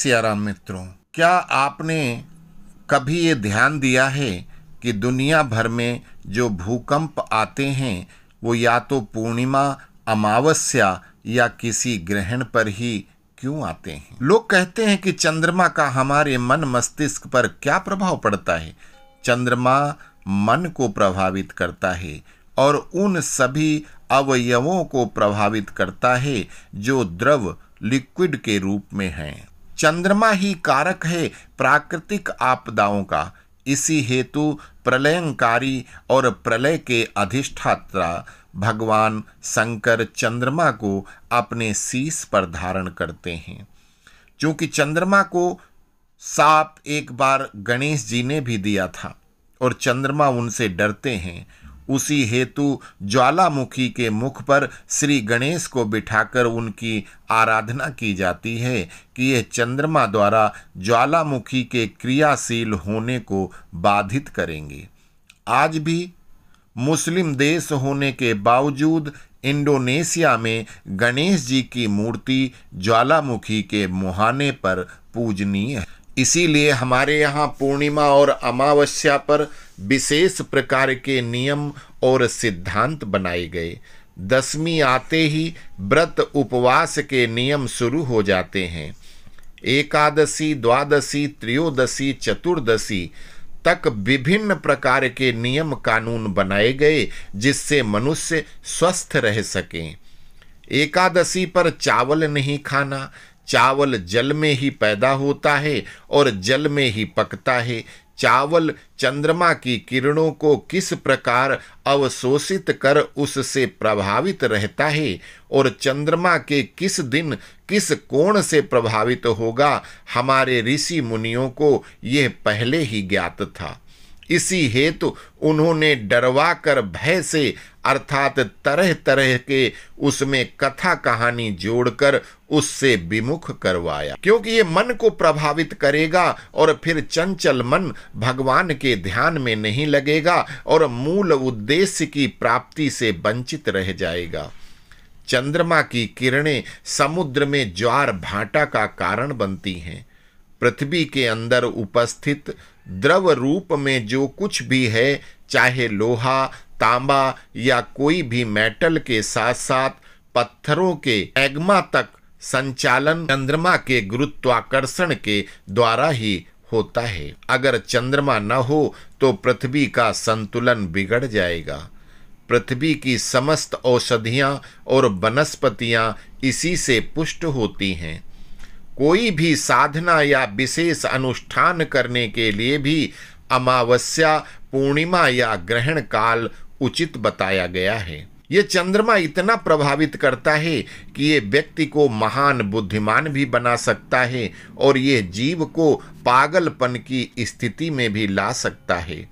सियाराम मित्रों, क्या आपने कभी ये ध्यान दिया है कि दुनिया भर में जो भूकंप आते हैं वो या तो पूर्णिमा, अमावस्या या किसी ग्रहण पर ही क्यों आते हैं? लोग कहते हैं कि चंद्रमा का हमारे मन मस्तिष्क पर क्या प्रभाव पड़ता है। चंद्रमा मन को प्रभावित करता है और उन सभी अवयवों को प्रभावित करता है जो द्रव लिक्विड के रूप में हैं। चंद्रमा ही कारक है प्राकृतिक आपदाओं का। इसी हेतु प्रलयंकारी और प्रलय के अधिष्ठाता भगवान शंकर चंद्रमा को अपने शीश पर धारण करते हैं। क्योंकि चंद्रमा को साप एक बार गणेश जी ने भी दिया था और चंद्रमा उनसे डरते हैं, उसी हेतु ज्वालामुखी के मुख पर श्री गणेश को बिठाकर उनकी आराधना की जाती है कि यह चंद्रमा द्वारा ज्वालामुखी के क्रियाशील होने को बाधित करेंगे। आज भी मुस्लिम देश होने के बावजूद इंडोनेशिया में गणेश जी की मूर्ति ज्वालामुखी के मुहाने पर पूजनीय है। इसीलिए हमारे यहाँ पूर्णिमा और अमावस्या पर विशेष प्रकार के नियम और सिद्धांत बनाए गए। दशमी आते ही व्रत उपवास के नियम शुरू हो जाते हैं। एकादशी, द्वादशी, त्रयोदशी, चतुर्दशी तक विभिन्न प्रकार के नियम कानून बनाए गए जिससे मनुष्य स्वस्थ रह सकें। एकादशी पर चावल नहीं खाना। चावल जल में ही पैदा होता है और जल में ही पकता है। चावल चंद्रमा की किरणों को किस प्रकार अवशोषित कर उससे प्रभावित रहता है और चंद्रमा के किस दिन किस कोण से प्रभावित होगा, हमारे ऋषि मुनियों को यह पहले ही ज्ञात था। इसी हेतु उन्होंने डरवा कर भय से अर्थात तरह तरह के उसमें कथा कहानी जोड़कर उससे विमुख करवाया, क्योंकि ये मन को प्रभावित करेगा और फिर चंचल मन भगवान के ध्यान में नहीं लगेगा और मूल उद्देश्य की प्राप्ति से वंचित रह जाएगा। चंद्रमा की किरणें समुद्र में ज्वार भाटा का कारण बनती हैं। पृथ्वी के अंदर उपस्थित द्रव रूप में जो कुछ भी है, चाहे लोहा, तांबा या कोई भी मेटल के साथ साथ पत्थरों के एग्मा तक संचालन चंद्रमा के गुरुत्वाकर्षण के द्वारा ही होता है। अगर चंद्रमा न हो तो पृथ्वी का संतुलन बिगड़ जाएगा। पृथ्वी की समस्त औषधियां और वनस्पतियां इसी से पुष्ट होती हैं। कोई भी साधना या विशेष अनुष्ठान करने के लिए भी अमावस्या, पूर्णिमा या ग्रहण काल उचित बताया गया है। ये चंद्रमा इतना प्रभावित करता है कि ये व्यक्ति को महान बुद्धिमान भी बना सकता है और ये जीव को पागलपन की स्थिति में भी ला सकता है।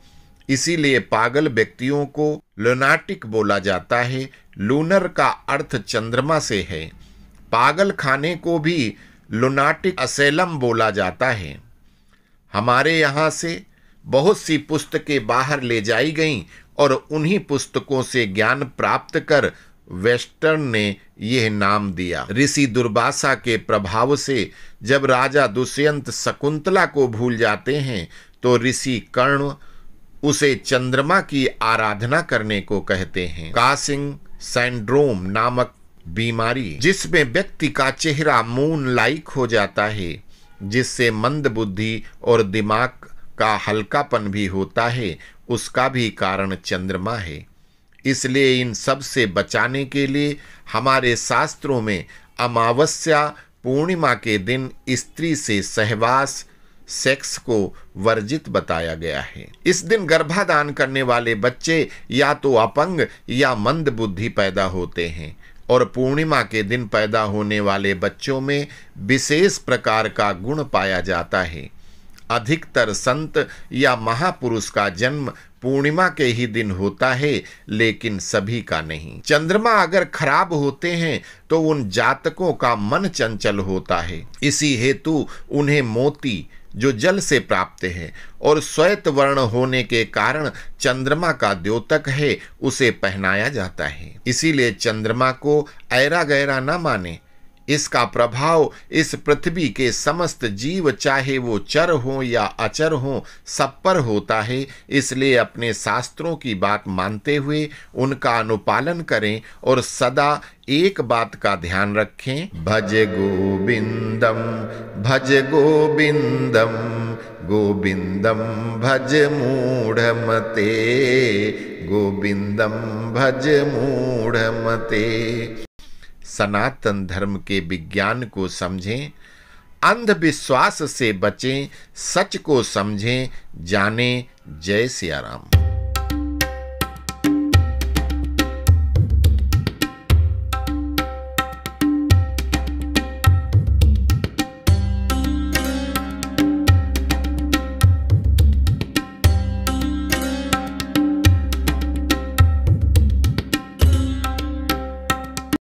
इसीलिए पागल व्यक्तियों को लूनाटिक बोला जाता है। लूनर का अर्थ चंद्रमा से है। पागल खाने को भी लूनाटिक असेलम बोला जाता है। हमारे यहाँ से बहुत सी पुस्तकें बाहर ले जाई गईं और उन्हीं पुस्तकों से ज्ञान प्राप्त कर वेस्टर्न ने यह नाम दिया। ऋषि दुर्वासा के प्रभाव से जब राजा दुष्यंत शकुंतला को भूल जाते हैं तो ऋषि कर्ण उसे चंद्रमा की आराधना करने को कहते हैं। कासिंग सिंड्रोम नामक बीमारी, जिसमें व्यक्ति का चेहरा मून लाइक हो जाता है, जिससे मंद बुद्धि और दिमाग का हल्कापन भी होता है, उसका भी कारण चंद्रमा है। इसलिए इन सब से बचाने के लिए हमारे शास्त्रों में अमावस्या, पूर्णिमा के दिन स्त्री से सहवास, सेक्स को वर्जित बताया गया है। इस दिन गर्भाधान करने वाले बच्चे या तो अपंग या मंद बुद्धि पैदा होते हैं और पूर्णिमा के दिन पैदा होने वाले बच्चों में विशेष प्रकार का गुण पाया जाता है। अधिकतर संत या महापुरुष का जन्म पूर्णिमा के ही दिन होता है, लेकिन सभी का नहीं। चंद्रमा अगर खराब होते हैं तो उन जातकों का मन चंचल होता है। इसी हेतु उन्हें मोती जो जल से प्राप्त है और श्वेत वर्ण होने के कारण चंद्रमा का द्योतक है उसे पहनाया जाता है। इसीलिए चंद्रमा को ऐरा गैरा न माने। इसका प्रभाव इस पृथ्वी के समस्त जीव, चाहे वो चर हो या अचर हो, सब पर होता है। इसलिए अपने शास्त्रों की बात मानते हुए उनका अनुपालन करें और सदा एक बात का ध्यान रखें, भज गोविंदम भज गोविंदम गोविंदम भज मूढ़मते गोविंदम भज मूढ़मते। सनातन धर्म के विज्ञान को समझें, अंधविश्वास से बचें, सच को समझें, जानें। जय सिया राम।